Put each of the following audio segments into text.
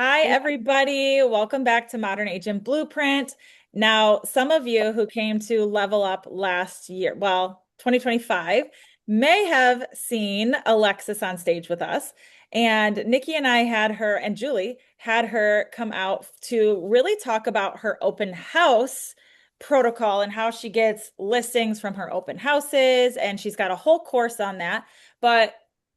Hi, everybody. Welcome back to Modern Agent Blueprint. Now, some of you who came to Level Up last year, well, 2025, may have seen Alexis on stage with us. And Nikki and I had her, and Julie had her come out to really talk about her open house protocol and how she gets listings from her open houses. And she's got a whole course on that. But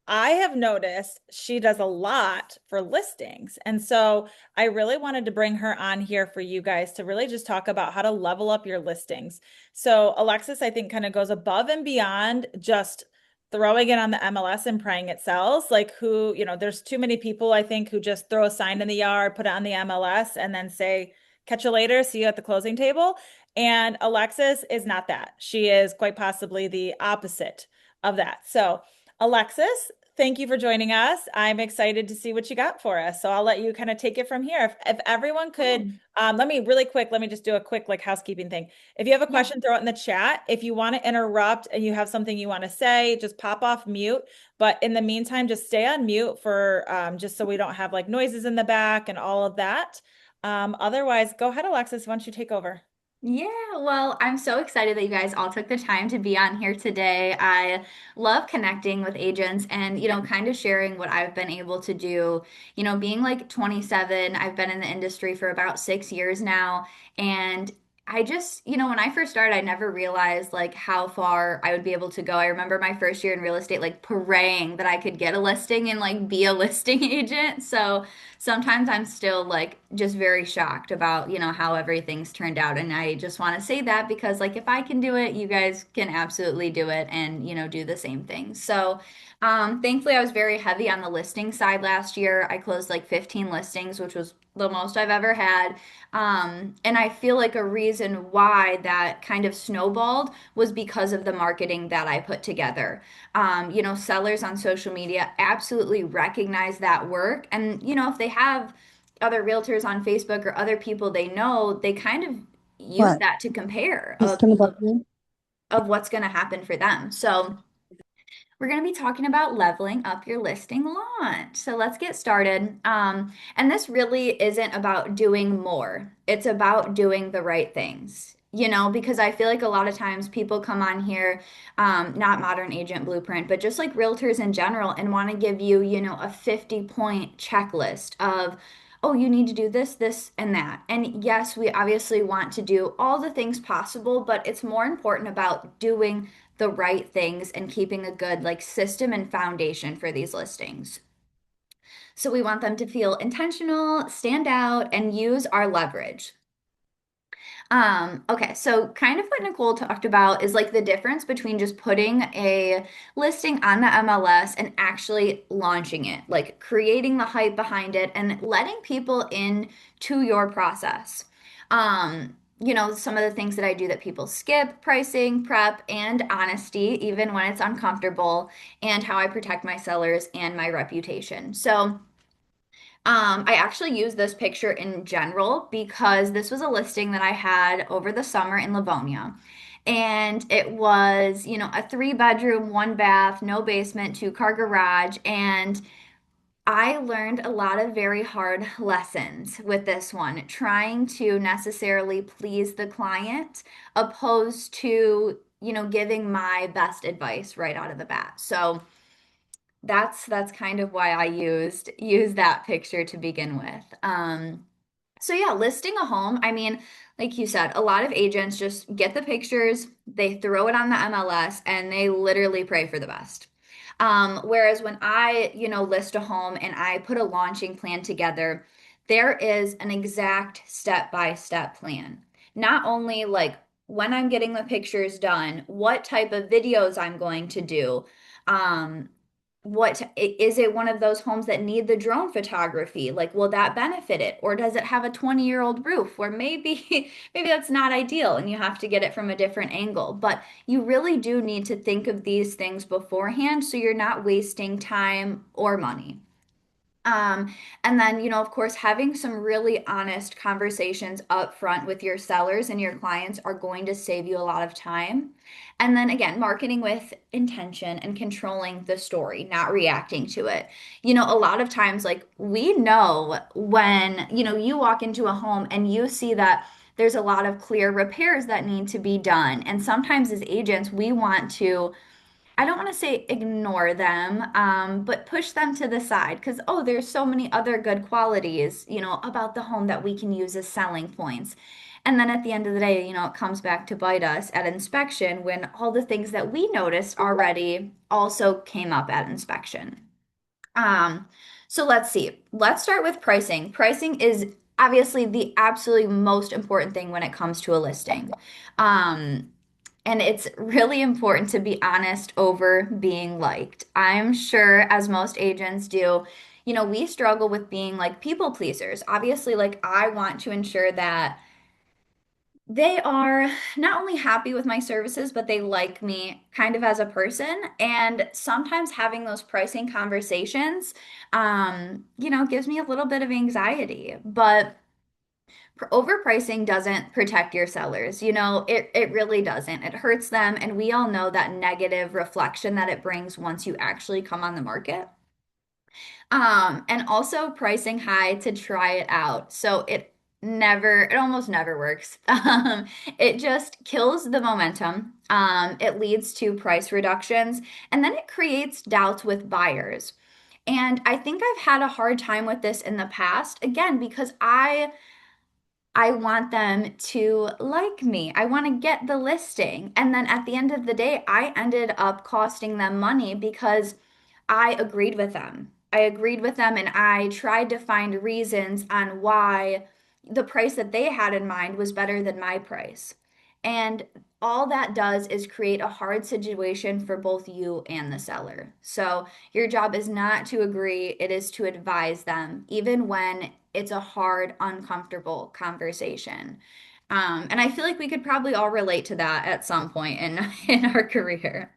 I have noticed she does a lot for listings. And so I really wanted to bring her on here for you guys to really just talk about how to level up your listings. So Alexis, I think, kind of goes above and beyond just throwing it on the MLS and praying it sells. Like there's too many people, I think, who just throw a sign in the yard, put it on the MLS, and then say, catch you later, see you at the closing table. And Alexis is not that. She is quite possibly the opposite of that. So Alexis, thank you for joining us. I'm excited to see what you got for us. So I'll let you kind of take it from here. If everyone could, let me just do a quick like housekeeping thing. If you have a Yeah. question, throw it in the chat. If you want to interrupt and you have something you want to say, just pop off mute. But in the meantime, just stay on mute for just so we don't have like noises in the back and all of that. Otherwise, go ahead, Alexis. Why don't you take over? Yeah, well, I'm so excited that you guys all took the time to be on here today. I love connecting with agents and, kind of sharing what I've been able to do. Being like 27, I've been in the industry for about 6 years now. And I just, when I first started, I never realized like how far I would be able to go. I remember my first year in real estate, like praying that I could get a listing and like be a listing agent. So, sometimes I'm still like just very shocked about, how everything's turned out. And I just want to say that because like if I can do it, you guys can absolutely do it and, do the same thing. So, thankfully I was very heavy on the listing side last year. I closed like 15 listings, which was the most I've ever had. And I feel like a reason why that kind of snowballed was because of the marketing that I put together. Sellers on social media absolutely recognize that work. And, if they have other realtors on Facebook or other people they know, they kind of use What? that to compare Just turn the button. of what's going to happen for them. So, we're going to be talking about leveling up your listing launch. So let's get started. And this really isn't about doing more, it's about doing the right things. Because I feel like a lot of times people come on here, not Modern Agent Blueprint, but just like realtors in general, and want to give you, a 50-point checklist of, oh, you need to do this, this, and that. And yes, we obviously want to do all the things possible, but it's more important about doing the right things and keeping a good like system and foundation for these listings. So we want them to feel intentional, stand out, and use our leverage. Okay, so kind of what Nicole talked about is like the difference between just putting a listing on the MLS and actually launching it, like creating the hype behind it and letting people in to your process. Some of the things that I do that people skip: pricing, prep, and honesty, even when it's uncomfortable, and how I protect my sellers and my reputation. So, I actually use this picture in general because this was a listing that I had over the summer in Livonia. And it was, a 3 bedroom, 1 bath, no basement, 2 car garage. And I learned a lot of very hard lessons with this one, trying to necessarily please the client opposed to, giving my best advice right out of the bat. So, that's kind of why I used that picture to begin with. So yeah, listing a home, I mean, like you said, a lot of agents just get the pictures, they throw it on the MLS, and they literally pray for the best. Whereas when I, list a home and I put a launching plan together, there is an exact step-by-step plan. Not only like when I'm getting the pictures done, what type of videos I'm going to do, um, is it one of those homes that need the drone photography? Like, will that benefit it? Or does it have a 20-year-old roof where maybe maybe that's not ideal and you have to get it from a different angle? But you really do need to think of these things beforehand so you're not wasting time or money. Um, and then, of course, having some really honest conversations up front with your sellers and your clients are going to save you a lot of time. And then again, marketing with intention and controlling the story, not reacting to it. A lot of times, like we know when, you walk into a home and you see that there's a lot of clear repairs that need to be done. And sometimes as agents, we want to, I don't want to say ignore them, but push them to the side because, oh, there's so many other good qualities, about the home that we can use as selling points. And then at the end of the day, it comes back to bite us at inspection when all the things that we noticed already also came up at inspection. Um, so let's see. Let's start with pricing. Pricing is obviously the absolutely most important thing when it comes to a listing. Um, and it's really important to be honest over being liked. I'm sure, as most agents do, we struggle with being like people pleasers. Obviously, like I want to ensure that they are not only happy with my services, but they like me kind of as a person. And sometimes having those pricing conversations, gives me a little bit of anxiety. But overpricing doesn't protect your sellers. It really doesn't. It hurts them. And we all know that negative reflection that it brings once you actually come on the market. And also pricing high to try it out. So it almost never works. It just kills the momentum. It leads to price reductions, and then it creates doubts with buyers. And I think I've had a hard time with this in the past, again, because I want them to like me. I want to get the listing. And then at the end of the day, I ended up costing them money because I agreed with them. I agreed with them and I tried to find reasons on why the price that they had in mind was better than my price. And all that does is create a hard situation for both you and the seller. So your job is not to agree, it is to advise them, even when it's a hard, uncomfortable conversation. And I feel like we could probably all relate to that at some point in in our career.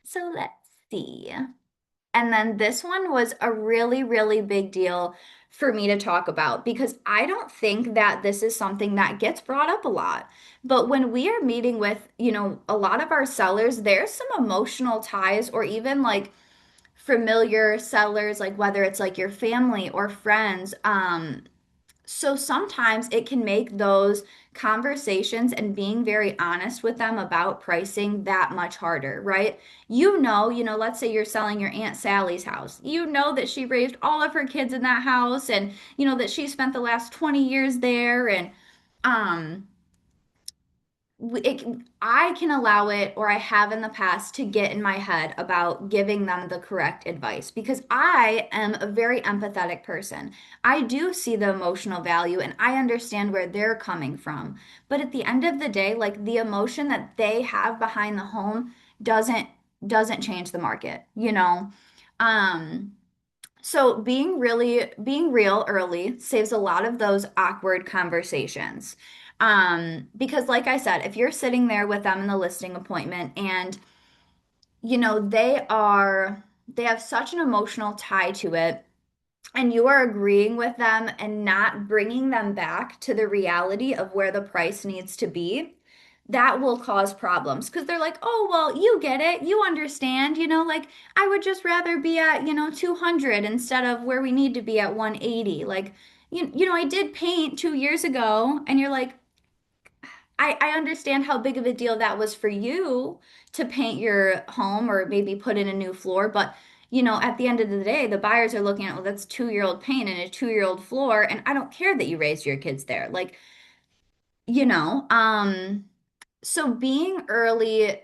So let's see. And then this one was a really, really big deal for me to talk about because I don't think that this is something that gets brought up a lot. But when we are meeting with, a lot of our sellers, there's some emotional ties or even like familiar sellers, like whether it's like your family or friends. So sometimes it can make those conversations and being very honest with them about pricing that much harder, right? Let's say you're selling your Aunt Sally's house. You know that she raised all of her kids in that house and that she spent the last 20 years there and um it, I can allow it, or I have in the past, to get in my head about giving them the correct advice because I am a very empathetic person. I do see the emotional value and I understand where they're coming from. But at the end of the day, like the emotion that they have behind the home doesn't doesn't change the market. Um, so being real early saves a lot of those awkward conversations. Because like I said, if you're sitting there with them in the listing appointment and they have such an emotional tie to it and you are agreeing with them and not bringing them back to the reality of where the price needs to be, that will cause problems because they're like, oh, well, you get it. You understand, like I wod just rather be at, 200 instead of where we need to be at 180. Like, I did paint 2 years ago. And you're like, I understand how big of a deal that was for you to paint your home or maybe put in a new floor. But, at the end of the day, the buyers are looking at, well, that's 2-year-old paint and a 2-year-old floor. And I don't care that you raised your kids there. Like, you know, um, so being early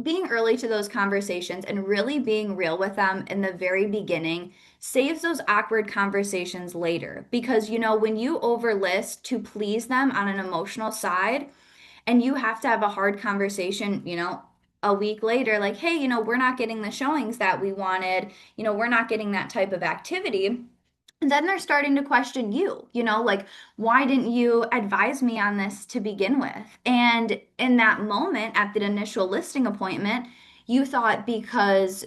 to those conversations and really being real with them in the very beginning saves those awkward conversations later. Because, when you overlist to please them on an emotional side, and you have to have a hard conversation, a week later, like, hey, we're not getting the showings that we wanted, we're not getting that type of activity. And then they're starting to question you, like, why didn't you advise me on this to begin with? And in that moment at the initial listing appointment, you thought because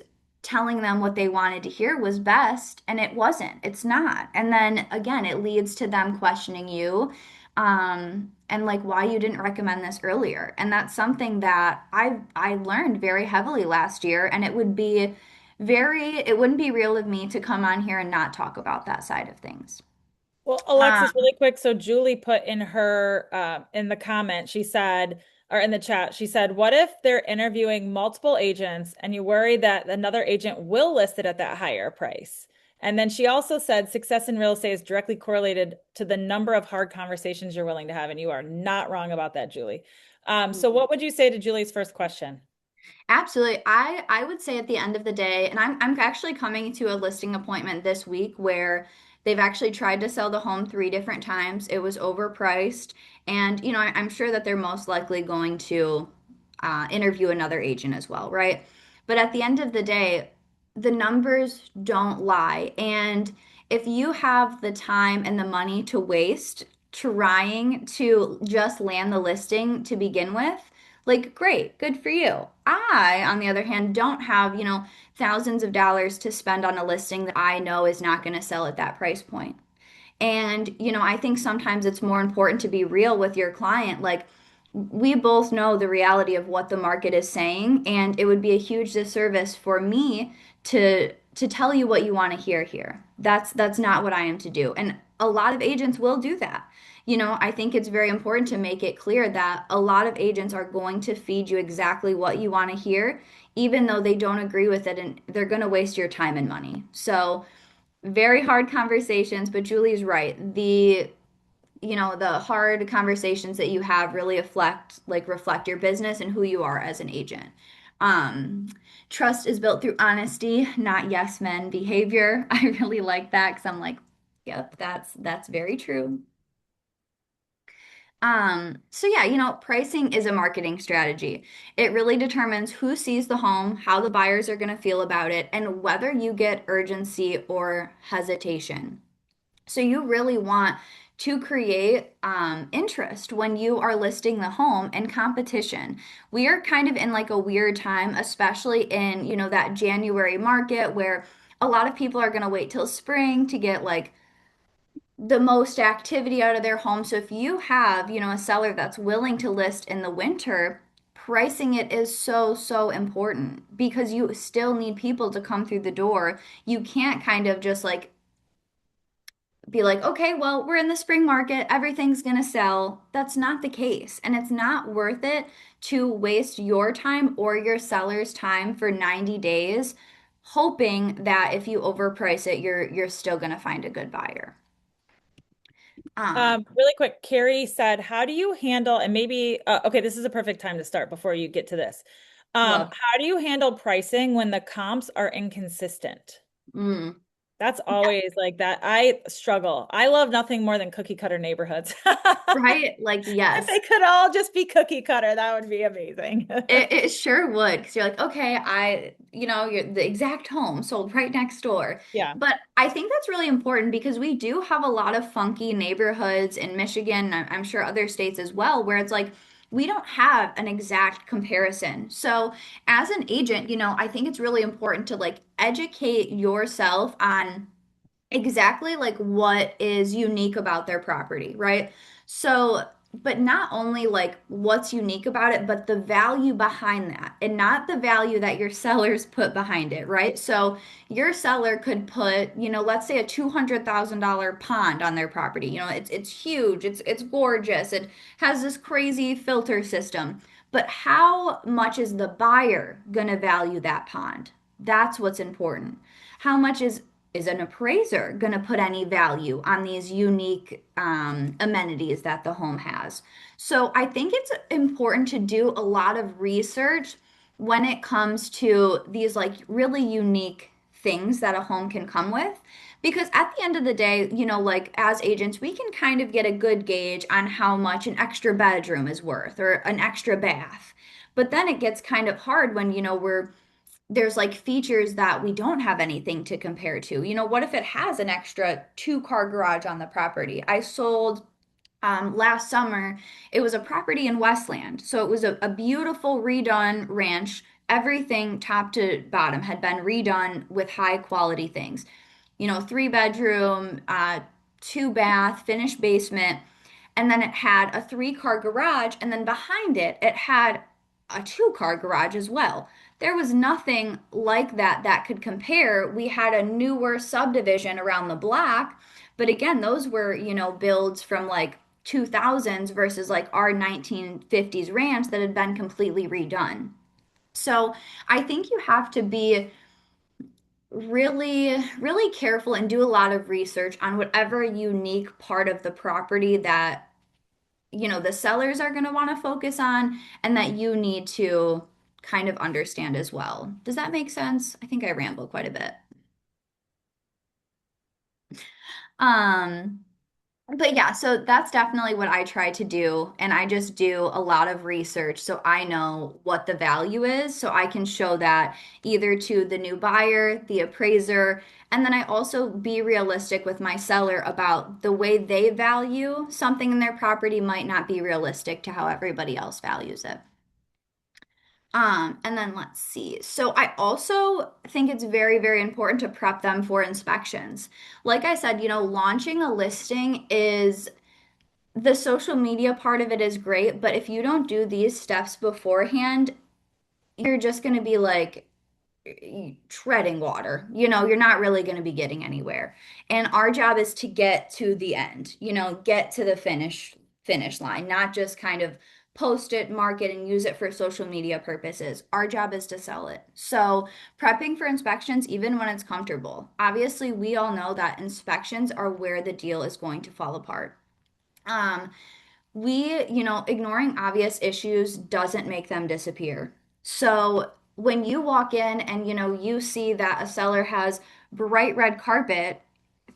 telling them what they wanted to hear was best, and it wasn't. It's not. And then again, it leads to them questioning you, and like why you didn't recommend this earlier. And that's something that I learned very heavily last year, and it wouldn't be real of me to come on here and not talk about that side of things. Well, Um, Alexis, really quick. So Julie put in her in the comment, she said, or in the chat, she said, "What if they're interviewing multiple agents and you worry that another agent will list it at that higher price?" And then she also said, "Success in real estate is directly correlated to the number of hard conversations you're willing to have." And you are not wrong about that, Julie. So what would you say to Julie's first question? Absolutely. I would say at the end of the day, and I'm actually coming to a listing appointment this week where they've actually tried to sell the home 3 different times. It was overpriced, and I'm sure that they're most likely going to interview another agent as well, right? But at the end of the day, the numbers don't lie, and if you have the time and the money to waste trying to just land the listing to begin with, like, great, good for you. I, on the other hand, don't have, thousands of dollars to spend on a listing that I know is not going to sell at that price point. And, I think sometimes it's more important to be real with your client. Like, we both know the reality of what the market is saying, and it would be a huge disservice for me to tell you what you want to hear here. That's not what I am to do. And a lot of agents will do that. I think it's very important to make it clear that a lot of agents are going to feed you exactly what you want to hear, even though they don't agree with it, and they're going to waste your time and money. So, very hard conversations, but Julie's right. The hard conversations that you have really reflect your business and who you are as an agent. Um, Trust is built through honesty, not yes men behavior. I really like that because I'm like, yep, that's very true. So yeah, pricing is a marketing strategy. It really determines who sees the home, how the buyers are going to feel about it, and whether you get urgency or hesitation. So you really want to create interest when you are listing the home and competition. We are kind of in like a weird time, especially in, that January market where a lot of people are going to wait till spring to get like the most activity out of their home. So if you have, a seller that's willing to list in the winter, pricing it is so, so important because you still need people to come through the door. You can't kind of just like be like, okay, well, we're in the spring market, everything's gonna sell. That's not the case. And it's not worth it to waste your time or your seller's time for 90 days, hoping that if you overprice it, you're still gonna find a good buyer. Um, Really quick, Carrie said, "How do you handle," and maybe, okay, this is a perfect time to start before you get to this. Love. How do you handle pricing when the comps are inconsistent? Mm. That's always like that. I struggle. I love nothing more than cookie cutter neighborhoods. Right? Like, If yes. they could all just be cookie cutter, that would be amazing. It sure would, because you're like, okay, you're the exact home sold right next door. Yeah. But I think that's really important because we do have a lot of funky neighborhoods in Michigan, and I'm sure other states as well, where it's like we don't have an exact comparison. So as an agent, I think it's really important to like educate yourself on exactly like what is unique about their property, right? So, but not only like what's unique about it, but the value behind that and not the value that your sellers put behind it, right? So, your seller could put, let's say a $200,000 pond on their property. It's huge, it's gorgeous, it has this crazy filter system. But how much is the buyer gonna value that pond? That's what's important. How much is an appraiser going to put any value on these unique amenities that the home has? So I think it's important to do a lot of research when it comes to these like really unique things that a home can come with. Because at the end of the day, like as agents, we can kind of get a good gauge on how much an extra bedroom is worth or an extra bath. But then it gets kind of hard when, there's like features that we don't have anything to compare to. What if it has an extra 2-car garage on the property? I sold last summer, it was a property in Westland. So it was a beautiful redone ranch, everything top to bottom had been redone with high quality things. 3 bedroom, 2 bath, finished basement, and then it had a 3-car garage, and then behind it, it had a 2-car garage as well. There was nothing like that that could compare. We had a newer subdivision around the block, but again, those were, builds from like 2000s versus like our 1950s ranch that had been completely redone. So I think you have to be really, really careful and do a lot of research on whatever unique part of the property that, the sellers are going to want to focus on and that you need to kind of understand as well. Does that make sense? I think I ramble quite a bit. Um, But yeah, so that's definitely what I try to do. And I just do a lot of research so I know what the value is. So I can show that either to the new buyer, the appraiser, and then I also be realistic with my seller about the way they value something in their property might not be realistic to how everybody else values it. And then let's see. So I also think it's very, very important to prep them for inspections. Like I said, launching a listing is the social media part of it is great, but if you don't do these steps beforehand, you're just going to be like treading water. You're not really going to be getting anywhere. And our job is to get to the end, get to the finish line, not just kind of post it, mark it, and use it for social media purposes. Our job is to sell it. So, prepping for inspections, even when it's comfortable. Obviously, we all know that inspections are where the deal is going to fall apart. Um, ignoring obvious issues doesn't make them disappear. So when you walk in and, you see that a seller has bright red carpet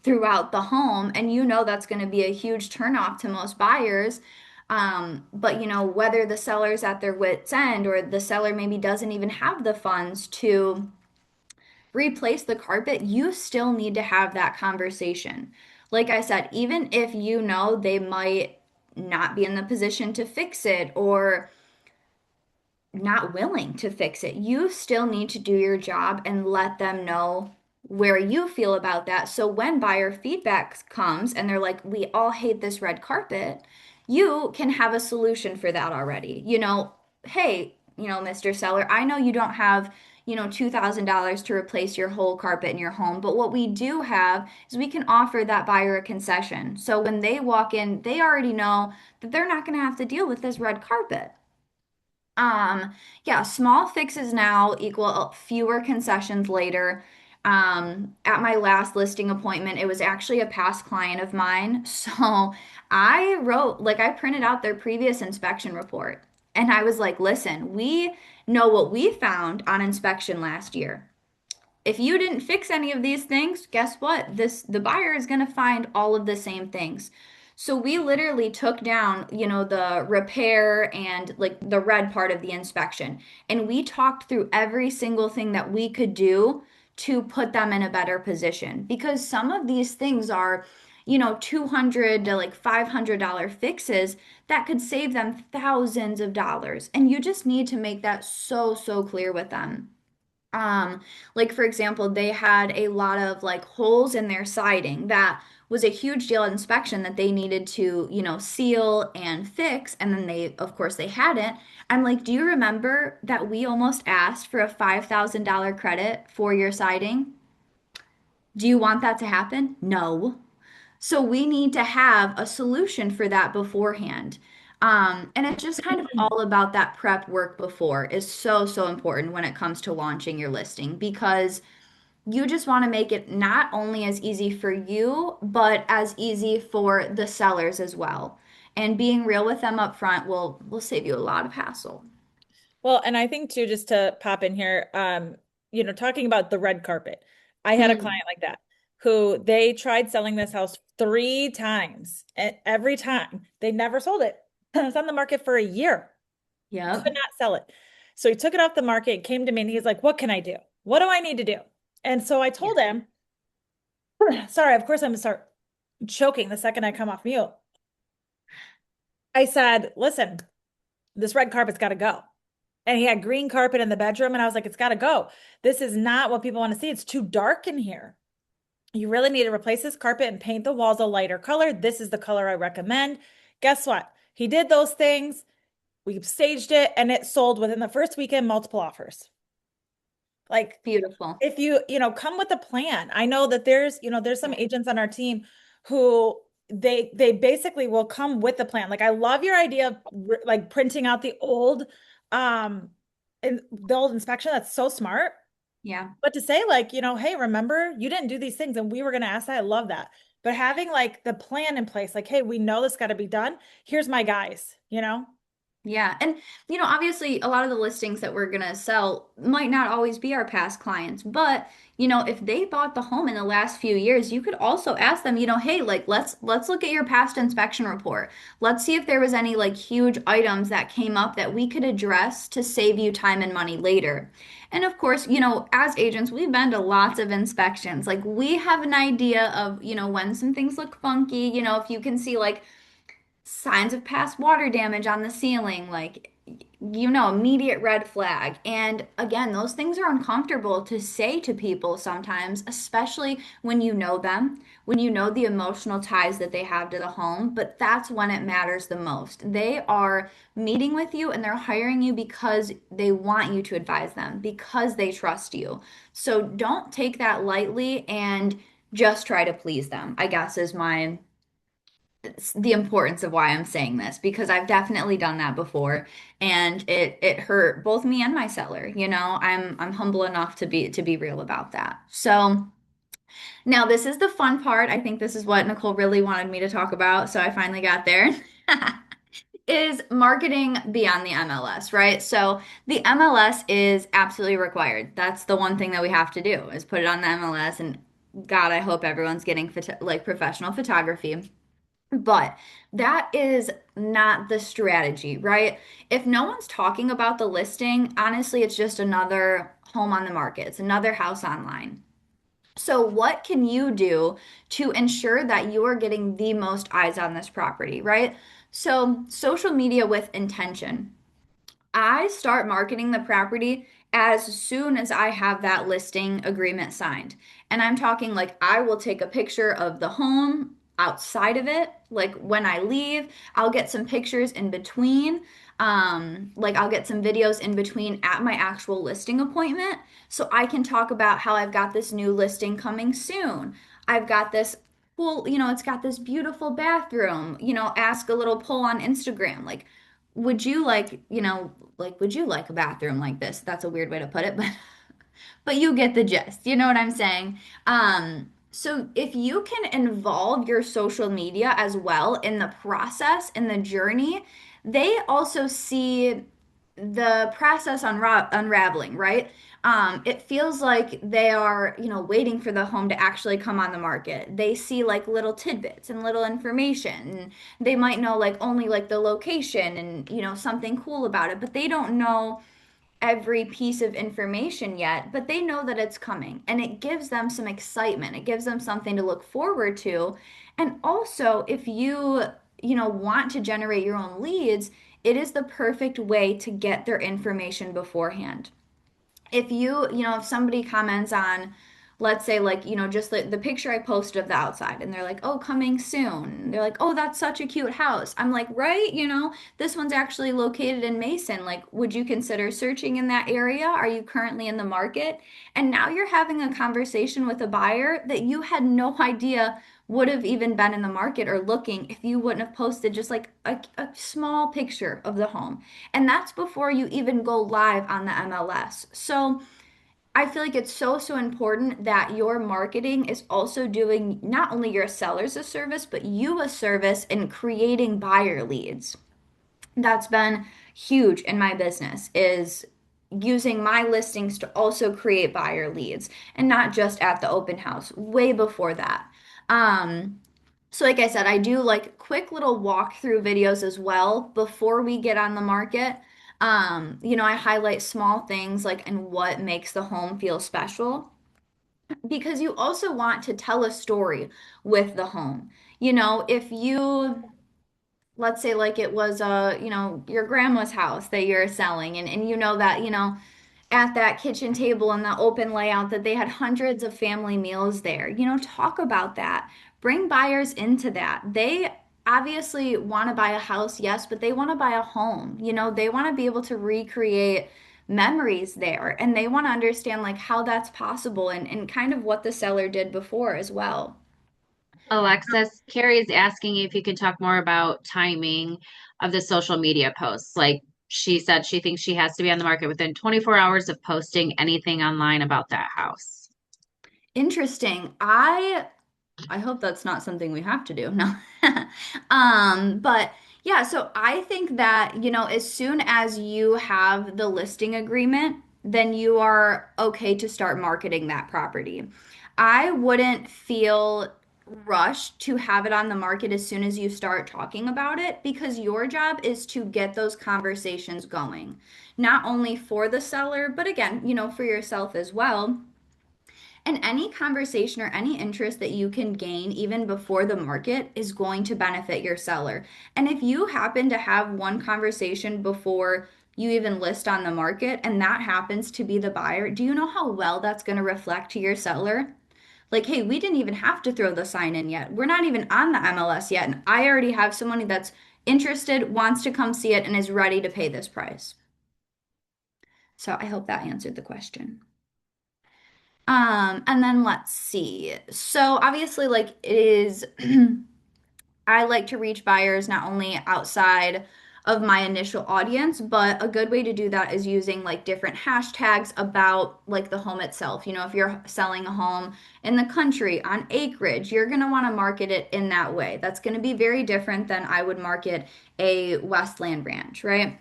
throughout the home, and that's going to be a huge turnoff to most buyers. But whether the seller's at their wit's end or the seller maybe doesn't even have the funds to replace the carpet, you still need to have that conversation. Like I said, even if they might not be in the position to fix it or not willing to fix it, you still need to do your job and let them know where you feel about that. So when buyer feedback comes and they're like, we all hate this red carpet, you can have a solution for that already. Hey, Mr. Seller, I know you don't have, $2,000 to replace your whole carpet in your home, but what we do have is we can offer that buyer a concession. So when they walk in, they already know that they're not going to have to deal with this red carpet. Um, yeah, small fixes now equal fewer concessions later. At my last listing appointment, it was actually a past client of mine. So I printed out their previous inspection report. And I was like, listen, we know what we found on inspection last year. If you didn't fix any of these things, guess what? The buyer is going to find all of the same things. So we literally took down, the repair and like the red part of the inspection, and we talked through every single thing that we could do to put them in a better position because some of these things are, 200 to like $500 fixes that could save them thousands of dollars. And you just need to make that so, so clear with them. Um, like for example, they had a lot of like holes in their siding that was a huge deal at inspection that they needed to, seal and fix. And then of course, they hadn't. I'm like, do you remember that we almost asked for a $5,000 credit for your siding? Do you want that to happen? No. So we need to have a solution for that beforehand. And it's just kind of all about that prep work before is so, so important when it comes to launching your listing because you just want to make it not only as easy for you, but as easy for the sellers as well. And being real with them up front will save you a lot of hassle. Well, and I think too, just to pop in here, talking about the red carpet, I had a Hmm. client like that who they tried selling this house 3 times, and every time they never sold it. It was on the market for a year, could Yep. not sell it. So he took it off the market, came to me, and he's like, "What can I do? What do I need to do?" And so I Yeah. told him, sorry, of course I'm gonna start choking the second I come off mute. I said, "Listen, this red carpet's got to go." And he had green carpet in the bedroom. And I was like, it's got to go. This is not what people want to see. It's too dark in here. You really need to replace this carpet and paint the walls a lighter color. This is the color I recommend. Guess what? He did those things. We staged it and it sold within the first weekend, multiple offers. Like Beautiful. if you come with a plan. I know that there's some agents on our team who they basically will come with the plan. Like I love your idea of like printing out um the old inspection. That's so smart. Yeah. But to say like, hey, remember you didn't do these things and we were going to ask that. I love that. But having like the plan in place, like, hey, we know this got to be done. Here's my guys. Yeah. And, obviously, a lot of the listings that we're going to sell might not always be our past clients. But, if they bought the home in the last few years, you could also ask them, hey, like, let's look at your past inspection report. Let's see if there was any like huge items that came up that we could address to save you time and money later. And of course, as agents, we've been to lots of inspections. Like, we have an idea of, when some things look funky, if you can see like, signs of past water damage on the ceiling, like, immediate red flag. And again, those things are uncomfortable to say to people sometimes, especially when you know them, when you know the emotional ties that they have to the home. But that's when it matters the most. They are meeting with you and they're hiring you because they want you to advise them, because they trust you. So don't take that lightly and just try to please them, I guess is my the importance of why I'm saying this, because I've definitely done that before and it hurt both me and my seller. I'm humble enough to be real about that. So now this is the fun part. I think this is what Nicole really wanted me to talk about, so I finally got there. Is marketing beyond the MLS, right? So the MLS is absolutely required. That's the one thing that we have to do is put it on the MLS, and God, I hope everyone's getting like professional photography. But that is not the strategy, right? If no one's talking about the listing, honestly, it's just another home on the market. It's another house online. So, what can you do to ensure that you are getting the most eyes on this property, right? So, social media with intention. I start marketing the property as soon as I have that listing agreement signed. And I'm talking like I will take a picture of the home outside of it. Like when I leave, I'll get some pictures in between. Like I'll get some videos in between at my actual listing appointment. So I can talk about how I've got this new listing coming soon. I've got this cool, it's got this beautiful bathroom. Ask a little poll on Instagram. Like, would you like, would you like a bathroom like this? That's a weird way to put it, but you get the gist. You know what I'm saying? So if you can involve your social media as well in the process, in the journey, they also see the process unraveling, right? It feels like they are, waiting for the home to actually come on the market. They see like little tidbits and little information. And they might know like only like the location and, something cool about it, but they don't know every piece of information yet, but they know that it's coming and it gives them some excitement. It gives them something to look forward to. And also, if you want to generate your own leads, it is the perfect way to get their information beforehand. If somebody comments on, let's say, like, just the picture I posted of the outside, and they're like, oh, coming soon. They're like, oh, that's such a cute house. I'm like, right, this one's actually located in Mason. Like, would you consider searching in that area? Are you currently in the market? And now you're having a conversation with a buyer that you had no idea would have even been in the market or looking if you wouldn't have posted just like a small picture of the home. And that's before you even go live on the MLS. So I feel like it's so, so important that your marketing is also doing not only your sellers a service, but you a service in creating buyer leads. That's been huge in my business is using my listings to also create buyer leads and not just at the open house, way before that. Um, so like I said, I do like quick little walkthrough videos as well before we get on the market. I highlight small things like and what makes the home feel special because you also want to tell a story with the home. If you let's say like it was your grandma's house that you're selling, and you know that, at that kitchen table and the open layout that they had hundreds of family meals there. Talk about that. Bring buyers into that. They obviously want to buy a house, yes, but they want to buy a home. They want to be able to recreate memories there, and they want to understand like how that's possible, and kind of what the seller did before as well. Alexis, Carrie is asking if you can talk more about timing of the social media posts. Like she said, she thinks she has to be on the market within 24 hours of posting anything online about that house. Interesting. I hope that's not something we have to do. No. But yeah, so I think that, as soon as you have the listing agreement, then you are okay to start marketing that property. I wouldn't feel rushed to have it on the market as soon as you start talking about it, because your job is to get those conversations going, not only for the seller, but again, for yourself as well. And any conversation or any interest that you can gain even before the market is going to benefit your seller. And if you happen to have one conversation before you even list on the market and that happens to be the buyer, do you know how well that's going to reflect to your seller? Like, hey, we didn't even have to throw the sign in yet. We're not even on the MLS yet. And I already have someone that's interested, wants to come see it, and is ready to pay this price. So I hope that answered the question. And then let's see. So obviously, like it is, I like to reach buyers not only outside of my initial audience, but a good way to do that is using like different hashtags about like the home itself. If you're selling a home in the country on acreage, you're going to want to market it in that way. That's going to be very different than I would market a Westland ranch, right?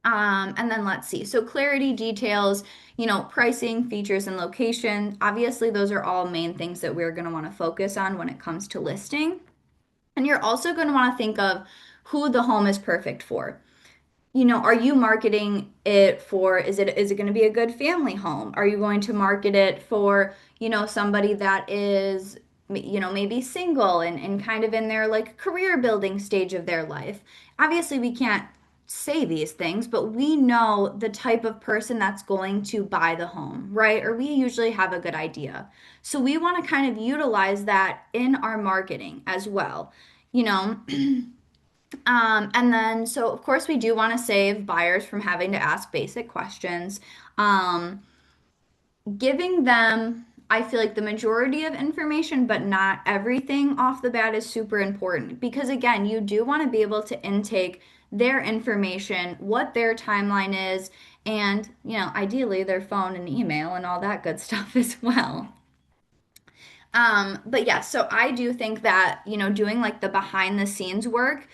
And then let's see. So clarity, details, pricing, features, and location. Obviously, those are all main things that we're going to want to focus on when it comes to listing. And you're also going to want to think of who the home is perfect for. Are you marketing it for, is it going to be a good family home? Are you going to market it for, somebody that is, maybe single and kind of in their like career building stage of their life? Obviously, we can't say these things, but we know the type of person that's going to buy the home, right? Or we usually have a good idea. So we want to kind of utilize that in our marketing as well. You know, and then, so of course, we do want to save buyers from having to ask basic questions. Um, Giving them, I feel like the majority of information, but not everything off the bat is super important because, again, you do want to be able to intake their information, what their timeline is, and, ideally their phone and email and all that good stuff as well. But yeah, so I do think that, doing like the behind the scenes work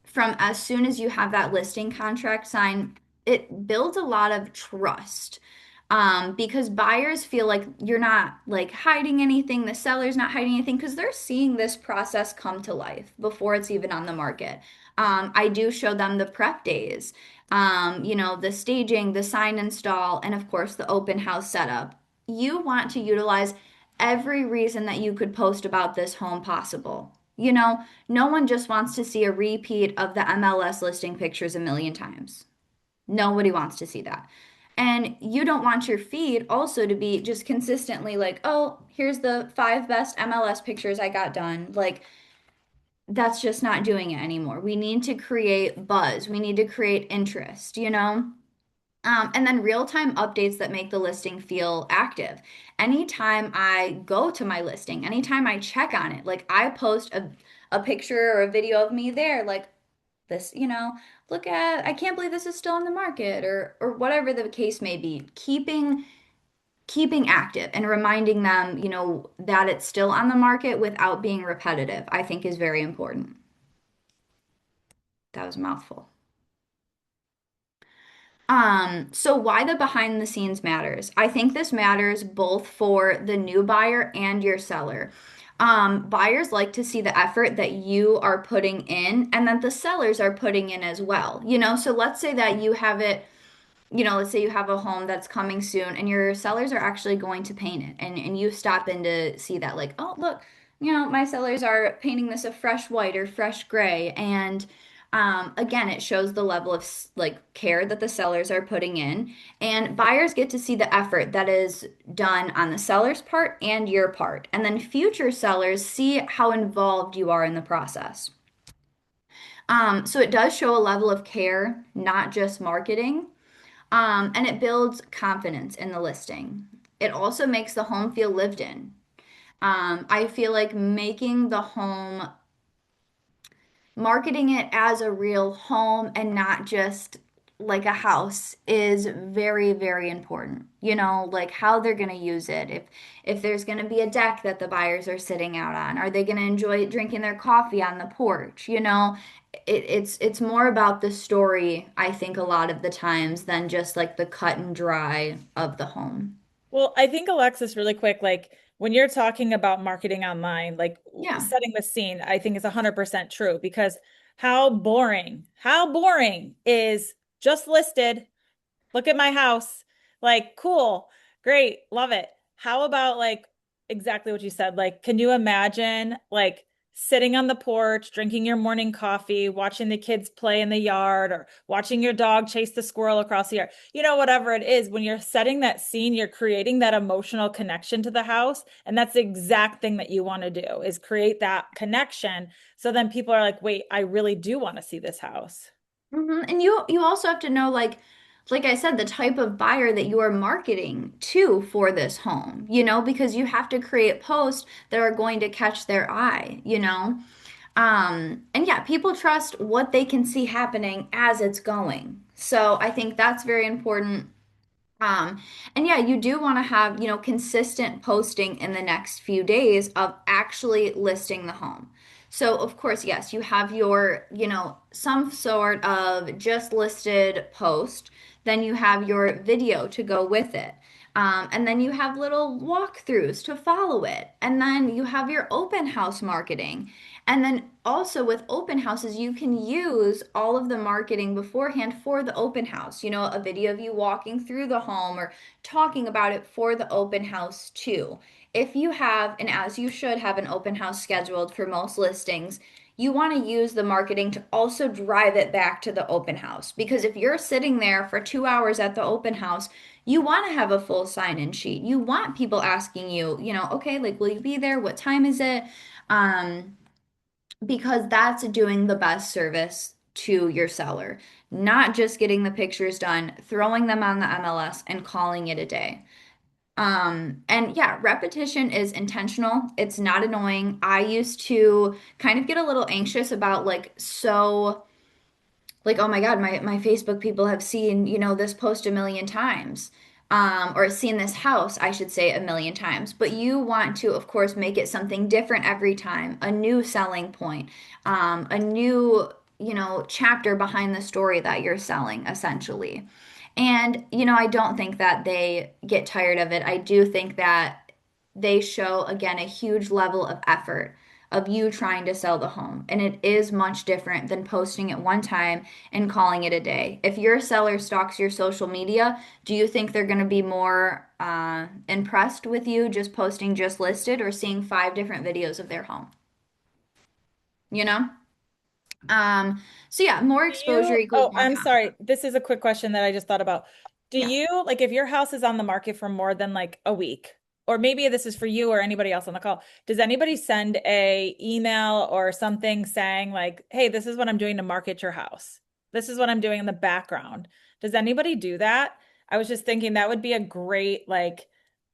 from as soon as you have that listing contract signed, it builds a lot of trust. Because buyers feel like you're not like hiding anything, the seller's not hiding anything, because they're seeing this process come to life before it's even on the market. I do show them the prep days, the staging, the sign install, and of course the open house setup. You want to utilize every reason that you could post about this home possible. No one just wants to see a repeat of the MLS listing pictures a million times. Nobody wants to see that. And you don't want your feed also to be just consistently like, oh, here's the 5 best MLS pictures I got done. Like, that's just not doing it anymore. We need to create buzz, we need to create interest. And then real-time updates that make the listing feel active. Anytime I go to my listing, anytime I check on it, like I post a picture or a video of me there, like this, look at, I can't believe this is still on the market, or whatever the case may be. Keeping active and reminding them, that it's still on the market without being repetitive, I think is very important. That was a mouthful. So why the behind the scenes matters? I think this matters both for the new buyer and your seller. Buyers like to see the effort that you are putting in and that the sellers are putting in as well. So let's say that you have it, let's say you have a home that's coming soon and your sellers are actually going to paint it and you stop in to see that like, oh, look, my sellers are painting this a fresh white or fresh gray. And again, it shows the level of like care that the sellers are putting in. And buyers get to see the effort that is done on the seller's part and your part. And then future sellers see how involved you are in the process. So it does show a level of care, not just marketing. And it builds confidence in the listing. It also makes the home feel lived in. I feel like making the home, marketing it as a real home and not just like a house is very, very important. Like how they're going to use it. If there's going to be a deck that the buyers are sitting out on, are they going to enjoy drinking their coffee on the porch? It's more about the story, I think, a lot of the times than just like the cut and dry of the home. Well, I think Alexis, really quick, like when you're talking about marketing online, like Yeah. setting the scene, I think is 100% true because how boring is just listed. Look at my house. Like, cool, great, love it. How about like exactly what you said? Like, can you imagine like sitting on the porch, drinking your morning coffee, watching the kids play in the yard, or watching your dog chase the squirrel across the yard? Whatever it is, when you're setting that scene, you're creating that emotional connection to the house. And that's the exact thing that you want to do is create that connection. So then people are like, wait, I really do want to see this house. And you also have to know like I said, the type of buyer that you are marketing to for this home, because you have to create posts that are going to catch their eye. And yeah, people trust what they can see happening as it's going. So I think that's very important. Um, and yeah, you do want to have, consistent posting in the next few days of actually listing the home. So, of course, yes, you have your, some sort of just listed post. Then you have your video to go with it. And then you have little walkthroughs to follow it. And then you have your open house marketing. And then also with open houses, you can use all of the marketing beforehand for the open house. A video of you walking through the home or talking about it for the open house too. If you have, and as you should have an open house scheduled for most listings, you want to use the marketing to also drive it back to the open house. Because if you're sitting there for 2 hours at the open house, you want to have a full sign-in sheet. You want people asking you, okay, like, will you be there? What time is it? Um, because that's doing the best service to your seller, not just getting the pictures done, throwing them on the MLS and calling it a day. And yeah, repetition is intentional. It's not annoying. I used to kind of get a little anxious about like, oh my God, my Facebook people have seen, this post a million times. Or seen this house, I should say, a million times. But you want to, of course, make it something different every time, a new selling point, a new, chapter behind the story that you're selling, essentially. And, I don't think that they get tired of it. I do think that they show, again, a huge level of effort of you trying to sell the home. And it is much different than posting it one time and calling it a day. If your seller stalks your social media, do you think they're going to be more impressed with you just posting just listed or seeing 5 different videos of their home? You know? So yeah, more exposure equals Oh, more I'm confidence. sorry. This is a quick question that I just thought about. Do Yeah. you, like, if your house is on the market for more than like a week, or maybe this is for you or anybody else on the call, does anybody send a email or something saying like, hey, this is what I'm doing to market your house? This is what I'm doing in the background. Does anybody do that? I was just thinking that would be a great like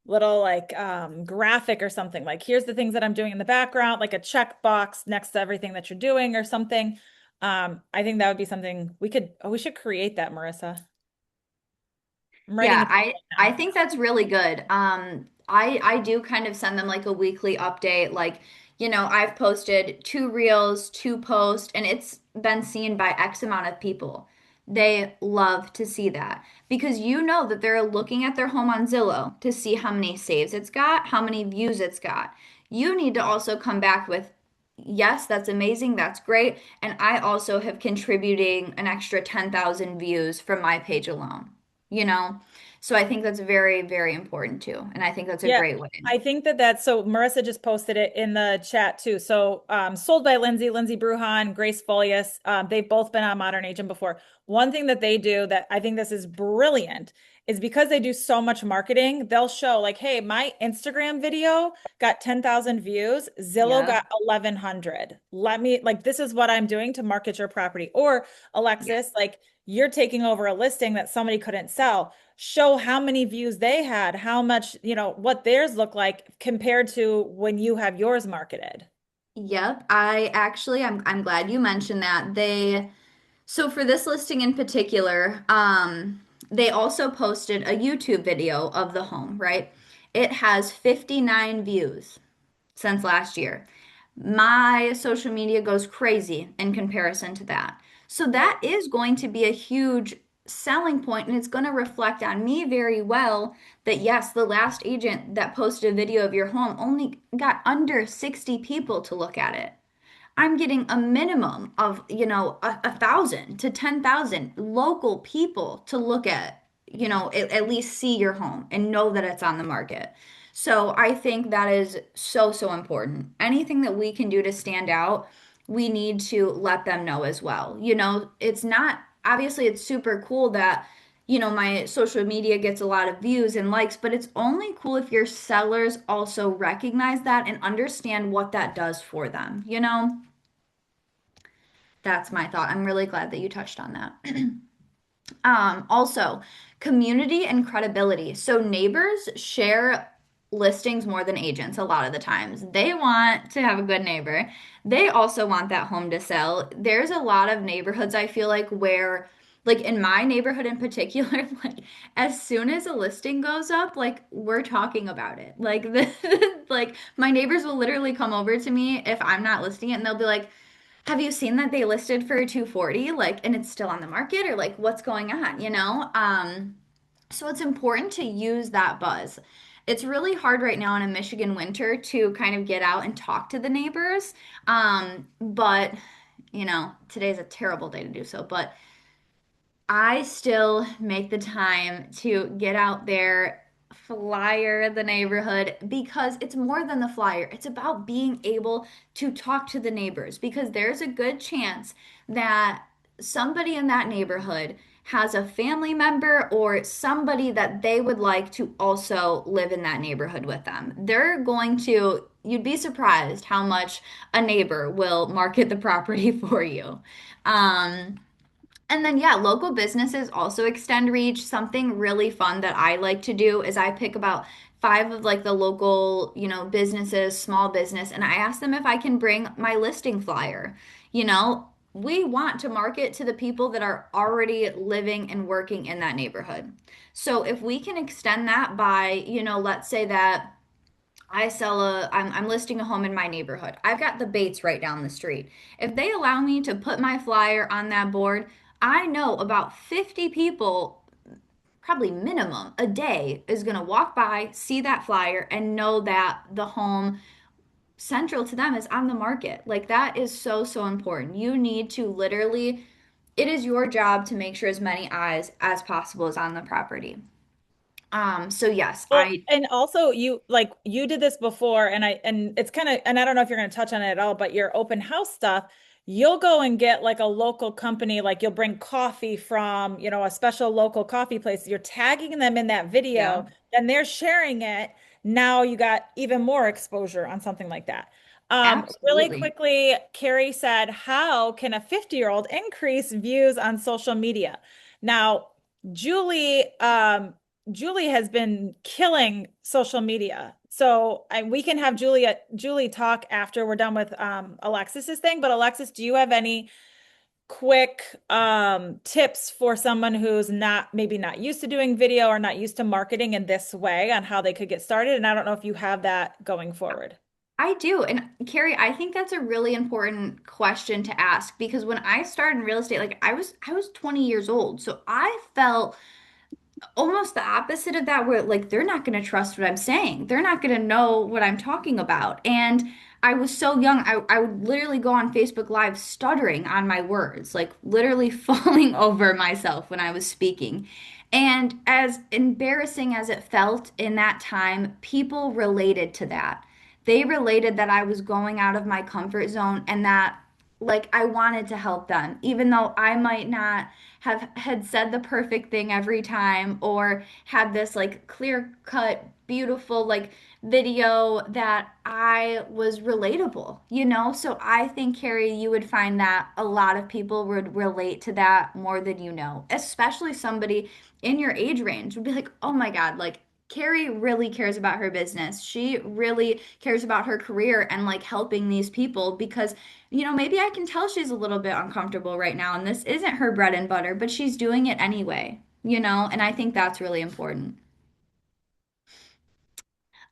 little like graphic or something. Like, here's the things that I'm doing in the background, like a checkbox next to everything that you're doing or something. I think that would be something we should create that, Marissa. I'm writing Yeah, it down I right think that's really good. I do kind of send them like a weekly update. Like, I've posted 2 reels, 2 posts, and it's been seen by X amount of people. They love to see that because you know that they're looking at their home on Zillow to see how many saves it's got, how many views it's got. You need to also come back with, yes, that's amazing, that's great, and I also have contributing an extra 10,000 views from my page alone you know? So I think that's very, very important too. And I think that's a Yeah, great way. I think that that's so. Marissa just posted it in the chat too. So, sold by Lindsay Bruhan, Grace Folius. They've both been on Modern Agent before. One thing that they do that I think this is brilliant is because they do so much marketing, they'll show like, hey, my Instagram video got 10,000 views, Zillow Yep. got 1,100. Let me, like, this is what I'm doing to market your property. Or Yeah. Alexis, like, you're taking over a listing that somebody couldn't sell, show how many views they had, how much, what theirs look like compared to when you have yours marketed. Yep. I'm glad you mentioned that. So for this listing in particular, they also posted a YouTube video of the home, right? It has 59 views since last year. My social media goes crazy in comparison to that. So Right. that is going to be a huge selling point, and it's going to reflect on me very well that yes, the last agent that posted a video of your home only got under 60 people to look at it. I'm getting a minimum of, 1,000 to 10,000 local people to look at, at least see your home and know that it's on the market. So I think that is so, so important. Anything that we can do to stand out, we need to let them know as well. It's not, obviously, it's super cool that, my social media gets a lot of views and likes, but it's only cool if your sellers also recognize that and understand what that does for them. That's my thought. I'm really glad that you touched on that. Also, community and credibility. So neighbors share listings more than agents a lot of the times. They want to have a good neighbor. They also want that home to sell. There's a lot of neighborhoods I feel like where like in my neighborhood in particular, like as soon as a listing goes up, like we're talking about it. Like like my neighbors will literally come over to me if I'm not listing it and they'll be like, have you seen that they listed for 240 like and it's still on the market or like what's going on? So it's important to use that buzz. It's really hard right now in a Michigan winter to kind of get out and talk to the neighbors. But today's a terrible day to do so, but I still make the time to get out there, flyer the neighborhood because it's more than the flyer. It's about being able to talk to the neighbors because there's a good chance that somebody in that neighborhood has a family member or somebody that they would like to also live in that neighborhood with them. You'd be surprised how much a neighbor will market the property for you. Um, and then, yeah, local businesses also extend reach. Something really fun that I like to do is I pick about five of like the local, businesses, small business, and I ask them if I can bring my listing flyer. We want to market to the people that are already living and working in that neighborhood. So if we can extend that by, let's say that I'm listing a home in my neighborhood. I've got the Bates right down the street. If they allow me to put my flyer on that board, I know about 50 people, probably minimum a day, is going to walk by, see that flyer, and know that the home central to them is on the market. Like that is so, so important. You need to literally, it is your job to make sure as many eyes as possible is on the property. So yes, Well, and also you did this before and it's kind of, and I don't know if you're going to touch on it at all, but your open house stuff, you'll go and get like a local company, like you'll bring coffee from, a special local coffee place. You're tagging them in that yeah, video, then they're sharing it. Now you got even more exposure on something like that. Really absolutely. quickly, Carrie said, how can a 50-year-old increase views on social media? Now, Julie, Julie has been killing social media. So we can have Julie talk after we're done with Alexis's thing. But Alexis, do you have any quick tips for someone who's maybe not used to doing video or not used to marketing in this way on how they could get started? And I don't know if you have that going forward. I do. And Carrie, I think that's a really important question to ask because when I started in real estate, like I was 20 years old. So I felt almost the opposite of that, where like they're not going to trust what I'm saying. They're not going to know what I'm talking about. And I was so young, I would literally go on Facebook Live stuttering on my words, like literally falling over myself when I was speaking. And as embarrassing as it felt in that time, people related to that. They related that I was going out of my comfort zone and that like I wanted to help them, even though I might not have had said the perfect thing every time or had this like clear cut, beautiful like video that I was relatable, you know? So I think, Carrie, you would find that a lot of people would relate to that more than you know, especially somebody in your age range would be like, oh my God, like Carrie really cares about her business. She really cares about her career and like helping these people because, maybe I can tell she's a little bit uncomfortable right now and this isn't her bread and butter, but she's doing it anyway, and I think that's really important.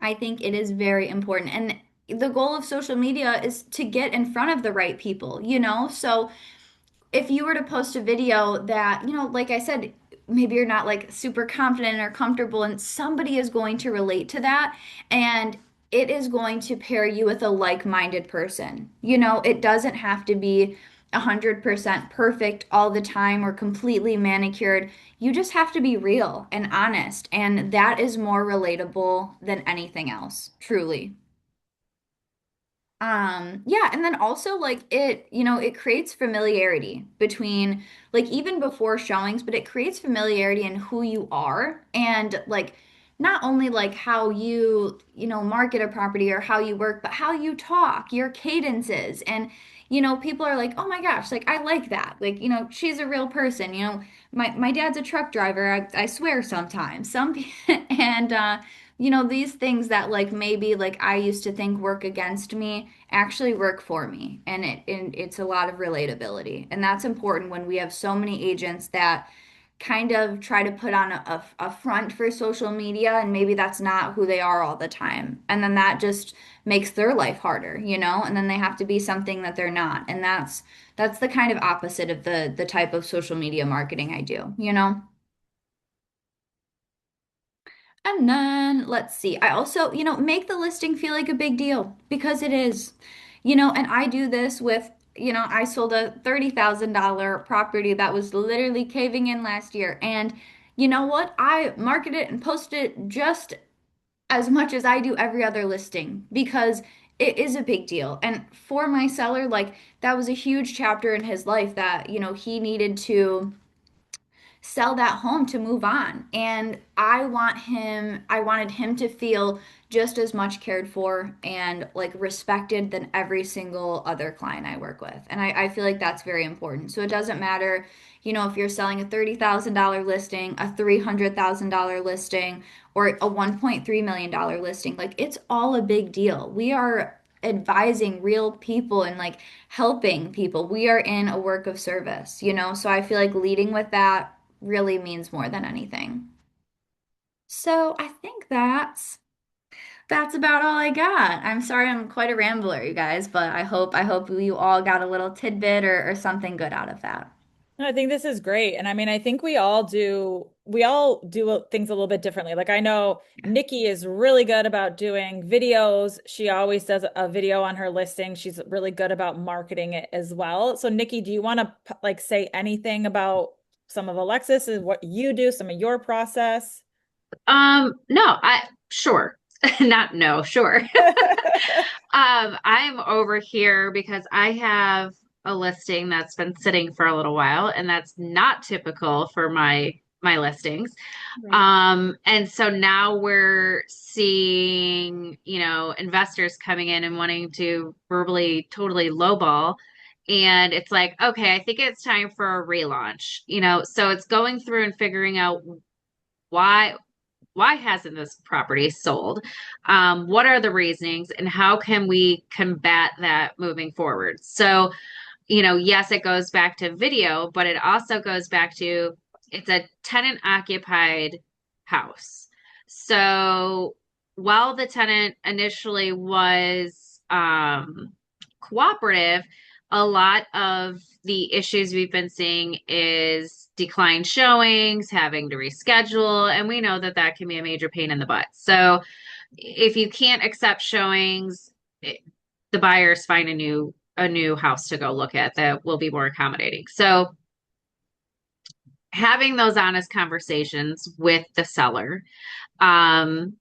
I think it is very important. And the goal of social media is to get in front of the right people, So if you were to post a video that, like I said, maybe you're not like super confident or comfortable, and somebody is going to relate to that. And it is going to pair you with a like-minded person. It doesn't have to be 100% perfect all the time or completely manicured. You just have to be real and honest. And that is more relatable than anything else, truly. Yeah, and then also like it creates familiarity between like even before showings, but it creates familiarity in who you are and like not only like how you market a property or how you work, but how you talk, your cadences. And people are like, "Oh my gosh, like I like that." Like, she's a real person, My dad's a truck driver. I swear sometimes. And these things that like maybe like I used to think work against me actually work for me. And it's a lot of relatability. And that's important when we have so many agents that kind of try to put on a front for social media and maybe that's not who they are all the time. And then that just makes their life harder, And then they have to be something that they're not. And that's the kind of opposite of the type of social media marketing I do. And then let's see. I also, make the listing feel like a big deal because it is. And I do this with, I sold a $30,000 property that was literally caving in last year. And you know what? I market it and post it just as much as I do every other listing because it is a big deal. And for my seller, like that was a huge chapter in his life that, he needed to sell that home to move on. And I wanted him to feel just as much cared for and like respected than every single other client I work with. And I feel like that's very important. So it doesn't matter, if you're selling a $30,000 listing, a $300,000 listing, or a $1.3 million listing, like it's all a big deal. We are advising real people and like helping people. We are in a work of service. So I feel like leading with that really means more than anything. So I think that's about all I got. I'm sorry I'm quite a rambler, you guys, but I hope you all got a little tidbit or something good out of that. No, I think this is great. And I mean, I think we all do things a little bit differently. Like I know Nikki is really good about doing videos. She always does a video on her listing. She's really good about marketing it as well. So Nikki, do you want to like say anything about some of Alexis and what you do, some of your process? No, sure. Not no, sure. I'm over here because I have a listing that's been sitting for a little while, and that's not typical for my listings. Right. And so now we're seeing, investors coming in and wanting to verbally totally lowball. And it's like, okay, I think it's time for a relaunch, so it's going through and figuring out why why hasn't this property sold? What are the reasonings and how can we combat that moving forward? So, yes, it goes back to video, but it also goes back to it's a tenant occupied house. So while the tenant initially was cooperative, a lot of the issues we've been seeing is declined showings, having to reschedule, and we know that that can be a major pain in the butt. So if you can't accept showings, the buyers find a new house to go look at that will be more accommodating. So having those honest conversations with the seller um,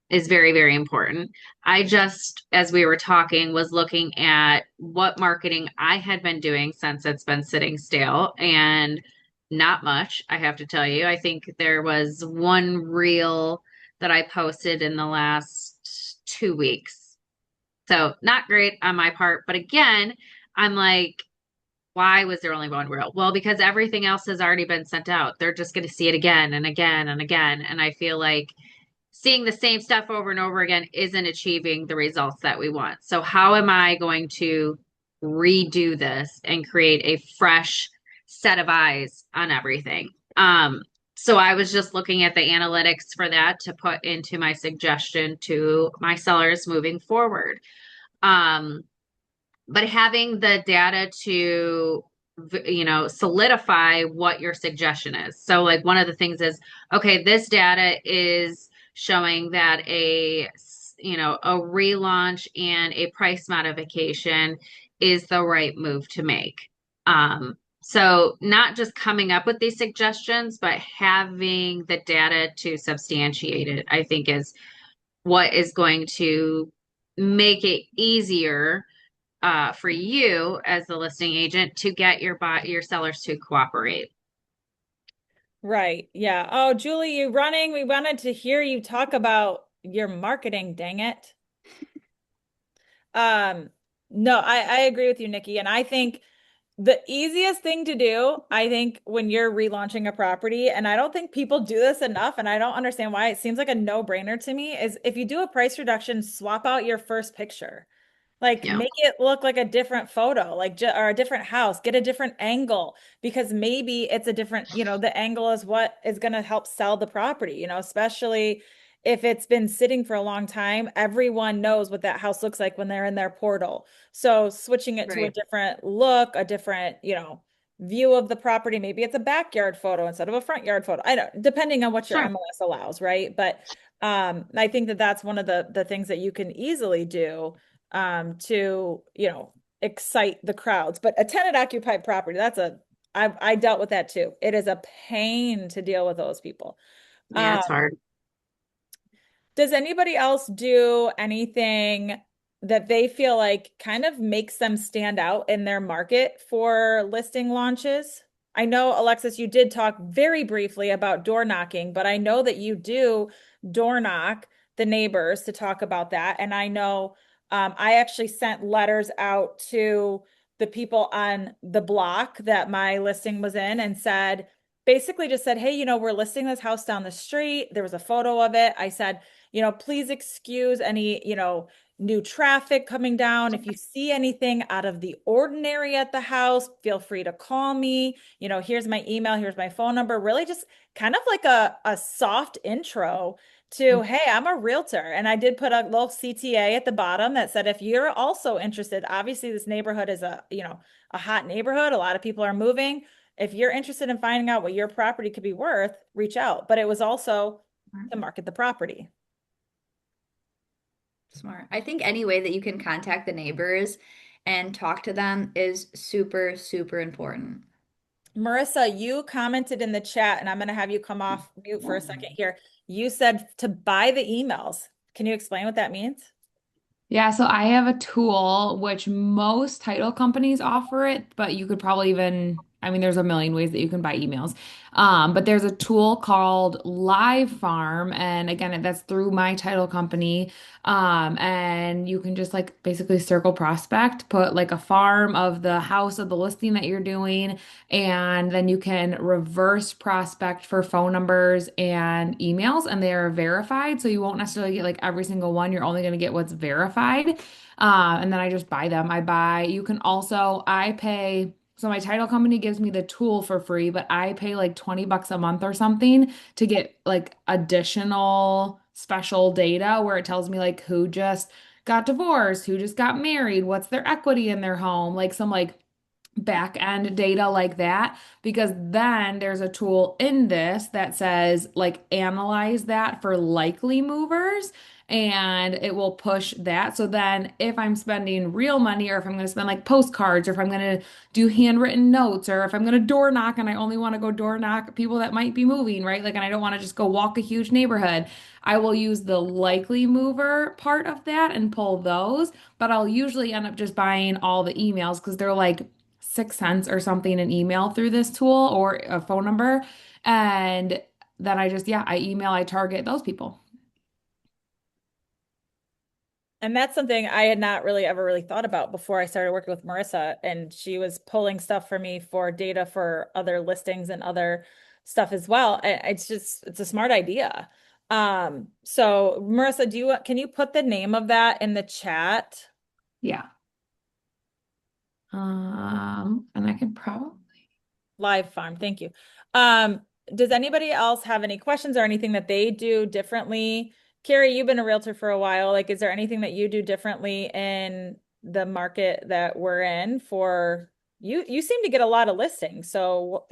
is very, very important. I just, as we were talking, was looking at what marketing I had been doing since it's been sitting stale, and not much, I have to tell you. I think there was one reel that I posted in the last 2 weeks. So not great on my part. But again, I'm like, why was there only one reel? Well, because everything else has already been sent out. They're just going to see it again and again and again. And I feel like seeing the same stuff over and over again isn't achieving the results that we want. So how am I going to redo this and create a fresh set of eyes on everything? So I was just looking at the analytics for that to put into my suggestion to my sellers moving forward. Um, but having the data to solidify what your suggestion is. So like one of the things is, okay, this data is showing that a relaunch and a price modification is the right move to make. So not just coming up with these suggestions, but having the data to substantiate it, I think is what is going to make it easier for you as the listing agent to get your sellers to cooperate. Right. Yeah. Oh, Julie, you running? We wanted to hear you talk about your marketing, dang it. Um, no, I agree with you, Nikki. And I think the easiest thing to do, I think, when you're relaunching a property, and I don't think people do this enough, and I don't understand why it seems like a no-brainer to me, is if you do a price reduction, swap out your first picture. Like Yeah, make it look like a different photo, like or a different house, get a different angle because maybe it's a different, the angle is what is going to help sell the property, especially if it's been sitting for a long time, everyone knows what that house looks like when they're in their portal. So switching it to a Right. different look, a different, view of the property, maybe it's a backyard photo instead of a front yard photo. I don't, depending on what your sure. MLS allows, right? But I think that that's one of the things that you can easily do to, excite the crowds. But a tenant occupied property, I dealt with that too. It is a pain to deal with those people. Yeah, Um, it's hard. does anybody else do anything that they feel like kind of makes them stand out in their market for listing launches? I know, Alexis, you did talk very briefly about door knocking, but I know that you do door knock the neighbors to talk about that. And I know I actually sent letters out to the people on the block that my listing was in and basically just said, hey, we're listing this house down the street. There was a photo of it. I said, please excuse any, new traffic coming down. If you see anything out of the ordinary at the house, feel free to call me. Here's my email, here's my phone number. Really just kind of like a soft intro to, hey, I'm a realtor. And I did put a little CTA at the bottom that said, if you're also interested, obviously this neighborhood is a hot neighborhood. A lot of people are moving. If you're interested in finding out what your property could be worth, reach out. But it was also to market the property. Smart. I think any way that you can contact the neighbors and talk to them is super, super important. Marissa, you commented in the chat, and I'm going to have you come off mute for a second here. You said to buy the emails. Can you explain what that means? Yeah, so I have a tool which most title companies offer it, but you could probably even, I mean, there's a million ways that you can buy emails. But there's a tool called Live Farm, and again, that's through my title company. And you can just like basically circle prospect, put like a farm of the house of the listing that you're doing, and then you can reverse prospect for phone numbers and emails, and they are verified. So you won't necessarily get like every single one. You're only going to get what's verified. And then I just buy them. You can also, I pay. So my title company gives me the tool for free, but I pay like 20 bucks a month or something to get like additional special data where it tells me like who just got divorced, who just got married, what's their equity in their home, like some like back end data like that, because then there's a tool in this that says like analyze that for likely movers, and it will push that. So then if I'm spending real money, or if I'm going to spend like postcards, or if I'm going to do handwritten notes, or if I'm going to door knock and I only want to go door knock people that might be moving, right? Like, and I don't want to just go walk a huge neighborhood, I will use the likely mover part of that and pull those. But I'll usually end up just buying all the emails because they're like 6 cents or something an email through this tool, or a phone number. And then I just, yeah, I target those people. And that's something I had not really ever really thought about before I started working with Marissa. And she was pulling stuff for me for data for other listings and other stuff as well. It's just, it's a smart idea. So Marissa, can you put the name of that in the chat? Yeah. And I can probably. Live Farm, thank you. Does anybody else have any questions or anything that they do differently? Carrie, you've been a realtor for a while. Like, is there anything that you do differently in the market that we're in for you? You seem to get a lot of listings. So,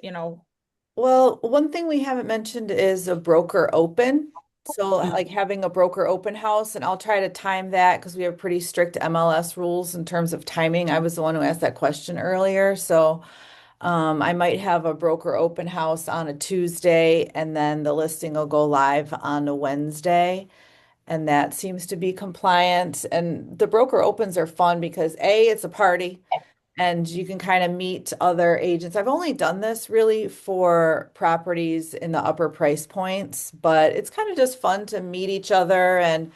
Well, one thing we haven't mentioned is a broker open. So like having a broker open house, and I'll try to time that because we have pretty strict MLS rules in terms of timing. I was the one who asked that question earlier. So I might have a broker open house on a Tuesday, and then the listing will go live on a Wednesday. And that seems to be compliant. And the broker opens are fun because A, it's a party and you can kind of meet other agents. I've only done this really for properties in the upper price points, but it's kind of just fun to meet each other. And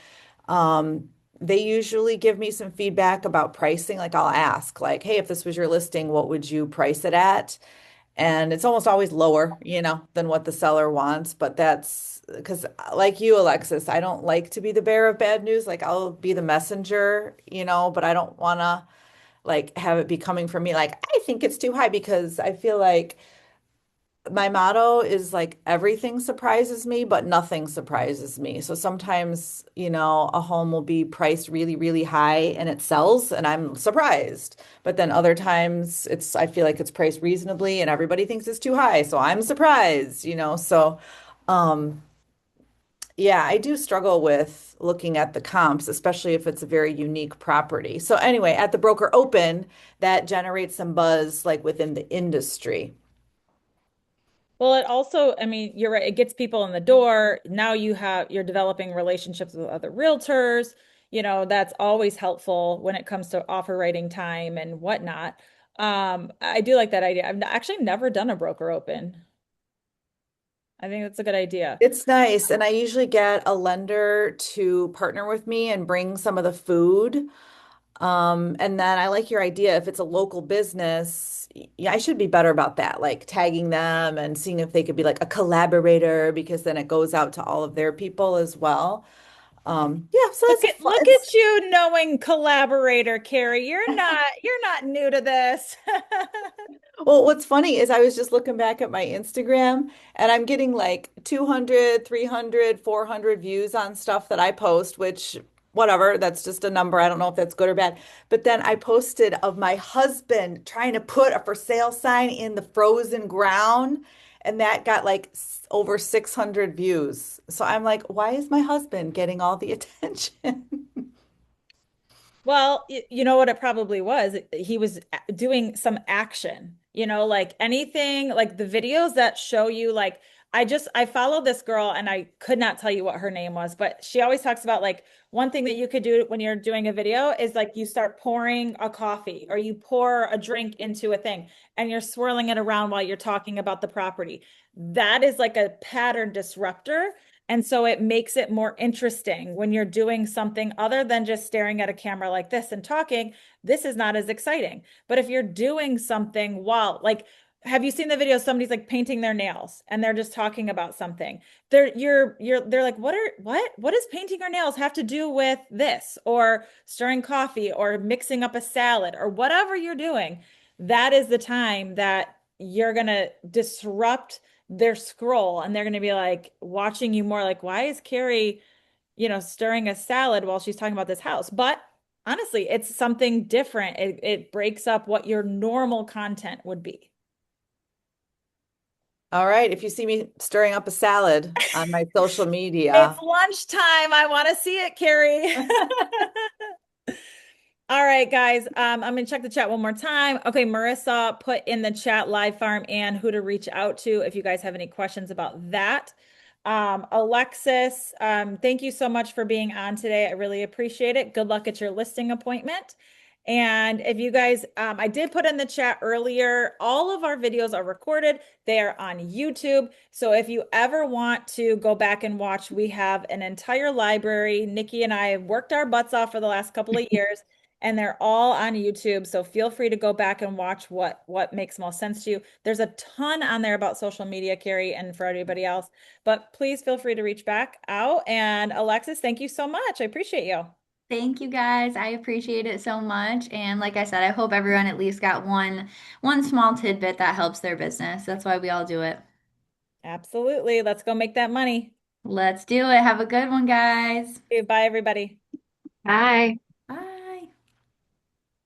they usually give me some feedback about pricing. Like I'll ask, like, hey, if this was your listing, what would you price it at? And it's almost always lower, than what the seller wants. But that's because, like you, Alexis, I don't like to be the bearer of bad news. Like I'll be the messenger, but I don't want to like have it be coming from me like I think it's too high, because I feel like my motto is like everything surprises me, but nothing surprises me. So sometimes, a home will be priced really, really high and it sells and I'm surprised. But then other times I feel like it's priced reasonably and everybody thinks it's too high. So I'm surprised. So um yeah, I do struggle with looking at the comps, especially if it's a very unique property. So anyway, at the broker open, that generates some buzz like within the industry. well, it also, I mean, you're right, it gets people in the door. Now you're developing relationships with other realtors. That's always helpful when it comes to offer writing time and whatnot. I do like that idea. I've actually never done a broker open. I think that's a good idea. It's nice. And I usually get a lender to partner with me and bring some of the food. And then I like your idea. If it's a local business, yeah, I should be better about that, like tagging them and seeing if they could be like a collaborator, because then it goes out to all of their people as well. Yeah, so Look it's a at fun, look it's at you knowing collaborator, Carrie. You're not new to this. Well, what's funny is I was just looking back at my Instagram and I'm getting like 200, 300, 400 views on stuff that I post, which whatever, that's just a number. I don't know if that's good or bad. But then I posted of my husband trying to put a for sale sign in the frozen ground, and that got like over 600 views. So I'm like, why is my husband getting all the attention? Well, you know what it probably was? He was doing some action, like anything, like the videos that show you, like, I follow this girl and I could not tell you what her name was, but she always talks about like one thing that you could do when you're doing a video is like you start pouring a coffee or you pour a drink into a thing and you're swirling it around while you're talking about the property. That is like a pattern disruptor. And so it makes it more interesting when you're doing something other than just staring at a camera like this and talking. This is not as exciting. But if you're doing something while, like, have you seen the video? Somebody's like painting their nails and they're just talking about something. They're like, what does painting our nails have to do with this? Or stirring coffee or mixing up a salad or whatever you're doing. That is the time that you're gonna disrupt their scroll and they're going to be like watching you more like, why is Carrie, stirring a salad while she's talking about this house? But honestly, it's something different. It breaks up what your normal content would be. All right. If you see me stirring up a salad on my social It's media, lunchtime. I want to see it, Carrie. All right, guys. I'm gonna check the chat one more time. Okay, Marissa put in the chat live farm and who to reach out to if you guys have any questions about that. Alexis, thank you so much for being on today. I really appreciate it. Good luck at your listing appointment. And if you guys, I did put in the chat earlier, all of our videos are recorded. They are on YouTube. So if you ever want to go back and watch, we have an entire library. Nikki and I have worked our butts off for the last couple of years, and they're all on YouTube. So feel free to go back and watch what makes most sense to you. There's a ton on there about social media, Carrie, and for everybody else. But please feel free to reach back out. And Alexis, thank you so much. I appreciate you. Thank you guys. I appreciate it so much. And like I said, I hope everyone at least got one small tidbit that helps their business. That's why we all do it. Absolutely. Let's go make that money. Let's do it. Have a good one, guys. Okay, bye, everybody. Bye.